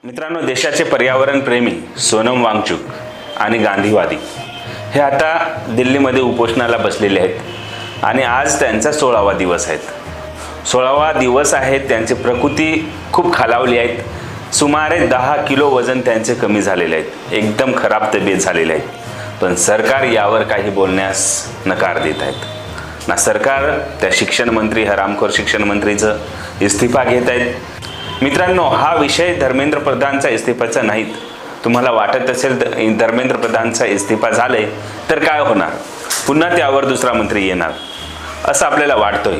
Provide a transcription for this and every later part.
मित्रांनो, देशाचे पर्यावरण प्रेमी सोनम वांगचुक आणि गांधीवादी हे आता दिल्लीमध्ये उपोषणाला बसलेले आहेत आणि आज त्यांचा 16वा दिवस आहे. 16वा दिवस आहे. त्यांची प्रकृती खूप खालावली आहे. सुमारे 10 किलो वजन त्यांचे कमी झालेले आहेत. एकदम खराब तब्येत झालेली आहे. पण सरकार यावर काही बोलण्यास नकार देत आहेत. ना सरकार त्या शिक्षण मंत्री हरामखोर शिक्षण मंत्रीचं इस्तिफा घेत आहेत. मित्रांनो, हा विषय धर्मेंद्र प्रधानचा इस्तिफाचा नाहीत. तुम्हाला वाटत असेल धर्मेंद्र प्रधानचा इस्तिफा झाले तर काय होणार, पुन्हा त्यावर दुसरा मंत्री येणार असं आपल्याला वाटतोय.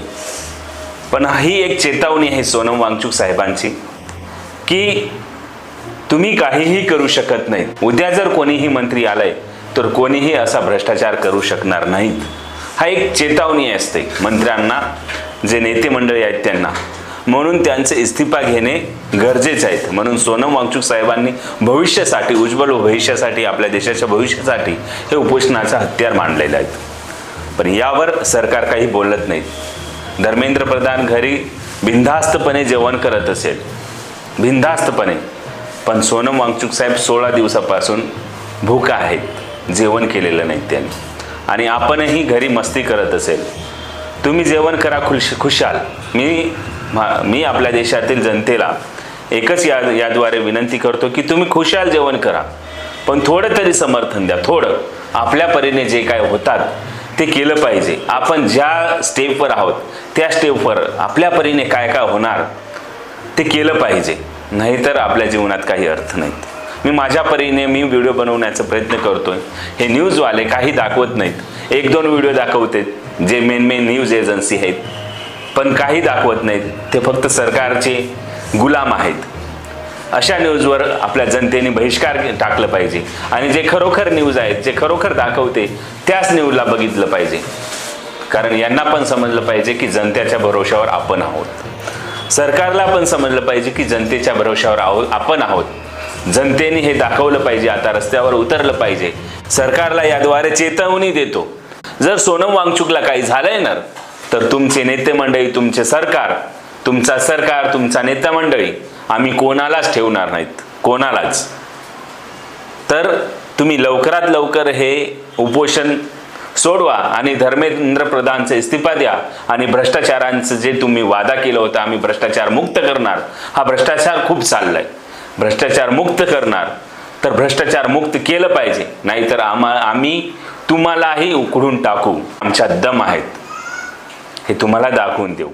पण ही एक चेतावणी आहे सोनम वांगचुक साहेबांची की तुम्ही काहीही करू शकत नाही. उद्या जर कोणीही मंत्री आलाय तर कोणीही असा भ्रष्टाचार करू शकणार नाहीत. हा एक चेतावणी असते मंत्र्यांना, जे नेते मंडळी आहेत त्यांना. म्हणून त्यांचे इस्तिफा घेणे गरजेचे आहे. म्हणून सोनम वांगचुक साहेबांनी भविष्यासाठी, उज्ज्वल भविष्यासाठी, आपल्या देशाच्या भविष्यासाठी हे उपोषणाचा हत्यार मांडलेलं आहे. पण यावर सरकार काही बोलत नाही. धर्मेंद्र प्रधान घरी बिनधास्तपणे जेवण करत असेल, बिनधास्तपणे, पण सोनम वांगचुक साहेब 16 दिवसापासून भूक आहेत, जेवण केलेलं नाही त्यांनी. आणि आपणही घरी मस्ती करत असेल, तुम्ही जेवण करा खुशाल. मी आपल्या देशातील जनतेला एकच याद्वारे विनंती करतो की तुम्ही खुशाल जेवण करा, पण थोडं तरी समर्थन द्या. थोडं आपल्या परीने जे काय होतात ते केलं पाहिजे. आपण ज्या स्टेपवर आहोत त्या स्टेपवर आपल्या परीने काय काय होणार ते केलं पाहिजे. नाहीतर आपल्या जीवनात काही अर्थ नाहीत. मी माझ्या परीने व्हिडिओ बनवण्याचा प्रयत्न करतोय. हे न्यूजवाले काही दाखवत नाहीत. 1-2 व्हिडिओ दाखवते जे मेन न्यूज एजन्सी आहेत, पण काही दाखवत नाहीत. ते फक्त सरकारचे गुलाम आहेत. अशा न्यूजवर आपल्या जनतेने बहिष्कार टाकलं पाहिजे आणि जे खरोखर न्यूज आहेत, जे खरोखर दाखवते त्याच न्यूजला बघितलं पाहिजे. कारण यांना पण समजलं पाहिजे की जनतेच्या भरोशावर आपण आहोत. सरकारला पण समजलं पाहिजे की जनतेच्या भरोशावर आपण आहोत. जनतेने हे दाखवलं पाहिजे. आता रस्त्यावर उतरलं पाहिजे. सरकारला याद्वारे चेतावणी देतो, जर सोनम वांगचुकला काही झालंय ना तर तुमचे नेते मंडळी, तुमचे सरकार, तुमचा नेता मंडळी आम्ही कोणालाच ठेवणार नाहीत, कोणालाच. तर तुम्ही लवकरात लवकर हे उपोषण सोडवा आणि धर्मेंद्र प्रधानचा इस्तिफा द्या. आणि भ्रष्टाचारांचं जे तुम्ही वादा केला होता, आम्ही भ्रष्टाचार मुक्त करणार, हा भ्रष्टाचार खूप चाललाय, भ्रष्टाचार मुक्त करणार, तर भ्रष्टाचार मुक्त केलं पाहिजे. नाहीतर आम्ही तुम्हालाही उकडून टाकू. आमच्या दम आहेत हे तुम्हाला दाखवून देऊ.